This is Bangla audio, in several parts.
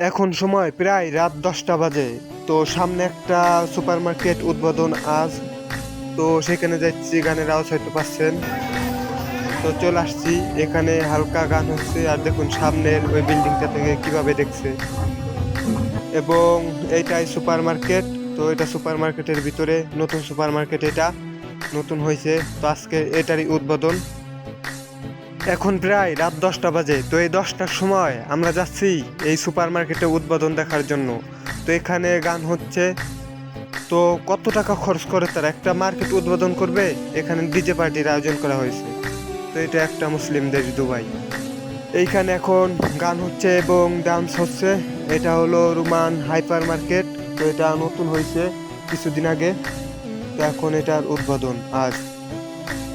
এখন সময় প্রায় রাত 10টা বাজে। তো সামনে একটা সুপার মার্কেট উদ্বোধন আজ। তো সেখানে যাচ্ছি, গানের আওয়াজ হয়তো পাচ্ছেন। তো চলে আসছি, এখানে হালকা গান হচ্ছে আর দেখুন সামনের ওই বিল্ডিংটা থেকে কিভাবে দেখছে। এবং এইটাই সুপার মার্কেট। তো এটা সুপার মার্কেটের ভিতরে নতুন সুপার মার্কেট, এটা নতুন হয়েছে। তো আজকে এটারই উদ্বোধন। এখন প্রায় রাত 10টা বাজে। তো এই 10টার সময় আমরা যাচ্ছি এই সুপার মার্কেটে উদ্বোধন দেখার জন্য। তো এখানে গান হচ্ছে। তো কত টাকা খরচ করে তারা একটা মার্কেট উদ্বোধন করবে, এখানে ডিজে পার্টির আয়োজন করা হয়েছে। তো এটা একটা মুসলিম দেশ দুবাই। এইখানে এখন গান হচ্ছে এবং ডান্স হচ্ছে। এটা হলো রোমান হাইপার মার্কেট। তো এটা নতুন হয়েছে কিছুদিন আগে। তো এখন এটার উদ্বোধন আজ।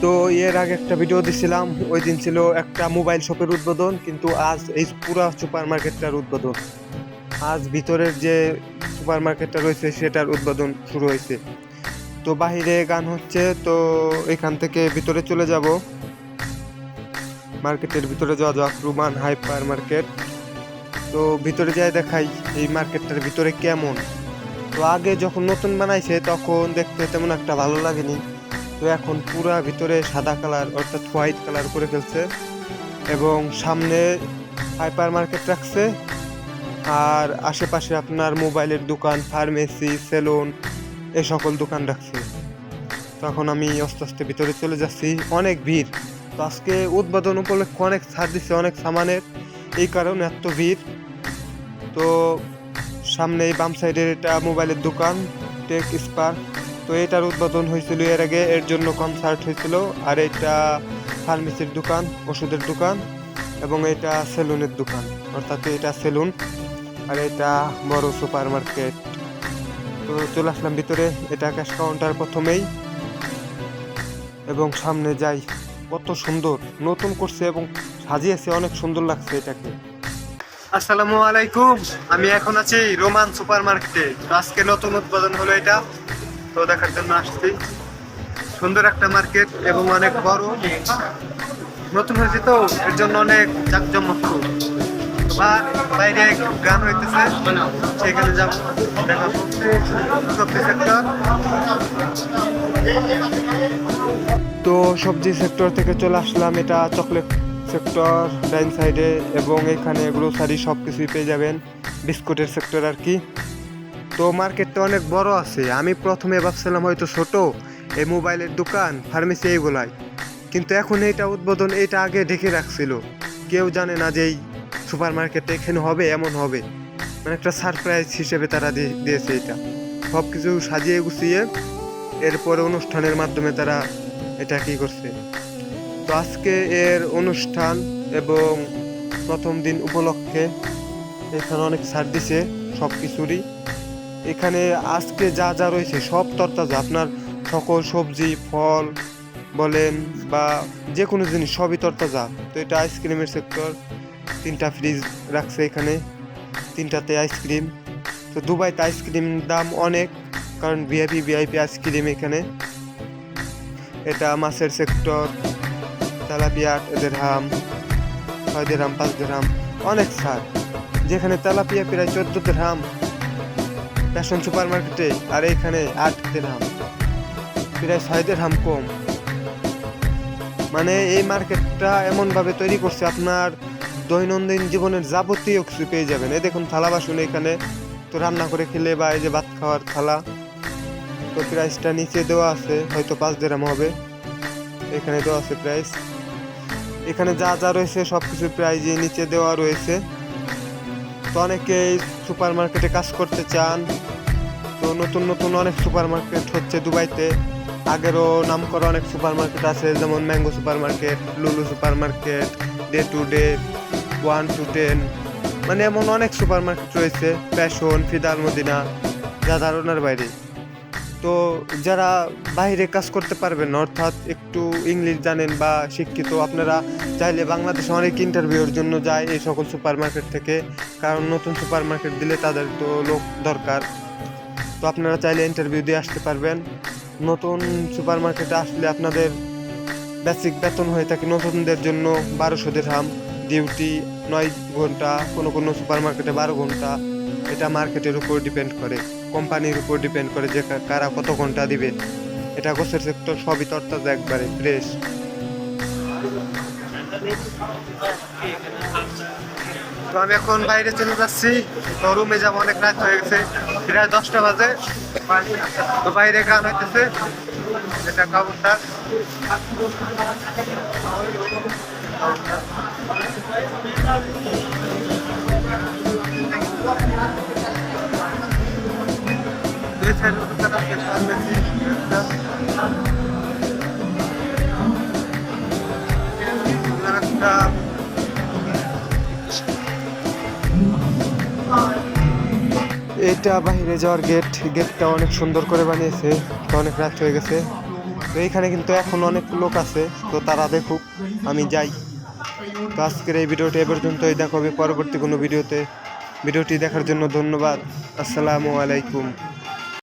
তো এর আগে একটা ভিডিও দিছিলাম, ওই দিন ছিল একটা মোবাইল শপের উদ্বোধন, কিন্তু আজ এই পুরা সুপার মার্কেটটার উদ্বোধন। আজ ভিতরের যে সুপার মার্কেটটা রয়েছে সেটার উদ্বোধন শুরু হয়েছে। তো বাহিরে গান হচ্ছে। তো এখান থেকে ভিতরে চলে যাব, মার্কেটের ভিতরে যাওয়া যাক, রোমান হাইপার মার্কেট। তো ভিতরে যাই দেখাই এই মার্কেটটার ভিতরে কেমন। তো আগে যখন নতুন বানাইছে তখন দেখতে তেমন একটা ভালো লাগেনি। তো এখন পুরা ভিতরে সাদা কালার অর্থাৎ হোয়াইট কালার করে ফেলছে এবং সামনে হাইপার মার্কেট রাখছে। আর আশেপাশে আপনার মোবাইলের দোকান, ফার্মেসি, সেলুন এই সকল দোকান রাখছে। তখন আমি আস্তে আস্তে ভিতরে চলে যাচ্ছি, অনেক ভিড়। তো আজকে উদ্বোধন উপলক্ষে অনেক ছাড় দিচ্ছে অনেক সামানের, এই কারণে এত ভিড়। তো সামনে এই বাম সাইডের এটা মোবাইলের দোকান, টেক স্পার্ক। তো এটার উদ্বোধন হয়েছিল এর আগে, এর জন্য কনসার্ট হয়েছিল। আর এটা ফার্মেসির দোকান, ওষুধের দোকান, এবং এটা সেলুনের দোকান, অর্থাৎ এটা সেলুন। আর এটা বড় সুপার মার্কেট। তো চলে আসলাম ভিতরে, এটা ক্যাশ কাউন্টার প্রথমেই। এবং সামনে যাই, কত সুন্দর নতুন করছে এবং সাজিয়েছে, অনেক সুন্দর লাগছে এটাকে। আসসালামু আলাইকুম, আমি এখন আছি রোমান সুপার মার্কেটে। তো আজকে নতুন উদ্বোধন হলো এটা, তো দেখার জন্য আসছি। সুন্দর একটা মার্কেট এবং অনেক বড়, নতুন হয়েছে তো এর জন্য অনেক জাঁকজমক। বাইরে গান হইতেছে, সেখানে যাবো, দেখাবো সবজি সেক্টর। তো সবজি সেক্টর থেকে চলে আসলাম, এটা চকলেট সেক্টর ডাইন সাইডে। এবং এখানে গ্রোসারি সব কিছুই পেয়ে যাবেন, বিস্কুটের সেক্টর আর কি। তো মার্কেটটা অনেক বড় আছে। আমি প্রথমে ভাবছিলাম হয়তো ছোট, এই মোবাইলের দোকান, ফার্মেসি এইগুলাই, কিন্তু এখন এইটা উদ্বোধন, এইটা আগে ঢেকে রাখছিল। কেউ জানে না যে এই সুপার মার্কেটে এখানে হবে, এমন হবে। মানে একটা সারপ্রাইজ হিসেবে তারা দিয়েছে এটা, সব কিছু সাজিয়ে গুছিয়ে। এরপরে অনুষ্ঠানের মাধ্যমে তারা এটা কি করছে। তো আজকে এর অনুষ্ঠান এবং প্রথম দিন উপলক্ষে এখানে অনেক ছাড় দিছে সব কিছুরই। এখানে আজকে যা যা রয়েছে সব তরতাজা, আপনার সকল সবজি, ফল বলেন বা যে কোনো জিনিস সবই তরতাজা। তো এটা আইসক্রিমের সেক্টর, 3টা ফ্রিজ রাখছে এখানে, 3টাতে আইসক্রিম। তো দুবাইতে আইসক্রিম দাম অনেক, কারণ ভিআইপি আইসক্রিম এখানে। এটা মাছের সেক্টর, তেলাপিয়া 8 দিরহাম, 6 দিরহাম, 5 দিরহাম, অনেক ছাড়। যেখানে তেলাপিয়া প্রায় 14 দিরহাম ফ্যাশন সুপার মার্কেটে, আর এইখানে 8 দিরহাম, প্রায় 6 দিরহাম কম। মানে এই মার্কেটটা এমনভাবে তৈরি করছে, আপনার দৈনন্দিন জীবনের যাবতীয় কিছু পেয়ে যাবেন। এই দেখুন থালা বাসন এখানে, তো রান্না করে খেলে বা এই যে ভাত খাওয়ার থালা। তো প্রাইসটা নিচে দেওয়া আছে, হয়তো 5 দিরহাম হবে, এখানে দেওয়া আছে প্রাইস। এখানে যা যা রয়েছে সব কিছুর প্রাইজই নিচে দেওয়া রয়েছে। তো অনেকেই সুপার মার্কেটে কাজ করতে চান। তো নতুন নতুন অনেক সুপার মার্কেট হচ্ছে দুবাইতে। আগেরও নাম করা অনেক সুপার মার্কেট আছে, যেমন mango super market, Lulu super market, day to day, 1 to 10, মানে এমন অনেক সুপার মার্কেট রয়েছে। ফ্যাশন, ফিদাল মদিনা, যা ধারণার বাইরে। তো যারা বাইরে কাজ করতে পারবেন না, অর্থাৎ একটু ইংলিশ জানেন বা শিক্ষিত, আপনারা চাইলে বাংলাদেশে অনেক ইন্টারভিউর জন্য যায় এই সকল সুপার মার্কেট থেকে, কারণ নতুন সুপার মার্কেট দিলে তাদের তো লোক দরকার। তো আপনারা চাইলে ইন্টারভিউ দিয়ে আসতে পারবেন। নতুন সুপার মার্কেটে আসলে আপনাদের বেসিক বেতন হয়ে থাকে নতুনদের জন্য 1200 দিরহাম, ডিউটি 9 ঘন্টা, কোনো কোনো সুপার মার্কেটে 12 ঘন্টা। এটা মার্কেটের উপর ডিপেন্ড করে, কোম্পানির উপর ডিপেন্ড করে যে কারা কত ঘন্টা দিবে। এটা গোছের সেক্টর, সবই তরতাজা একবারে ফ্রেশ। তো আমি এখন বাইরে চলে যাচ্ছি, তো রুমে যাবো, অনেক রাত হয়ে গেছে, প্রায় 10টা বাজে। তো বাইরে গান হইতেছে, এটা কাউন্টার। দুই সাইড দোকান আছে, ফার্মেসি একটা, একটা। এটা বাইরে যাওয়ার গেট, গেটটা অনেক সুন্দর করে বানিয়েছে। তো অনেক রাত হয়ে গেছে, তো এইখানে কিন্তু এখন অনেক লোক আছে, তো তারা দেখুক, আমি যাই। তো আজকের এই ভিডিওটি এ পর্যন্তই, দেখা হবে পরবর্তী কোনো ভিডিওতে। ভিডিওটি দেখার জন্য ধন্যবাদ। আসসালামু আলাইকুম।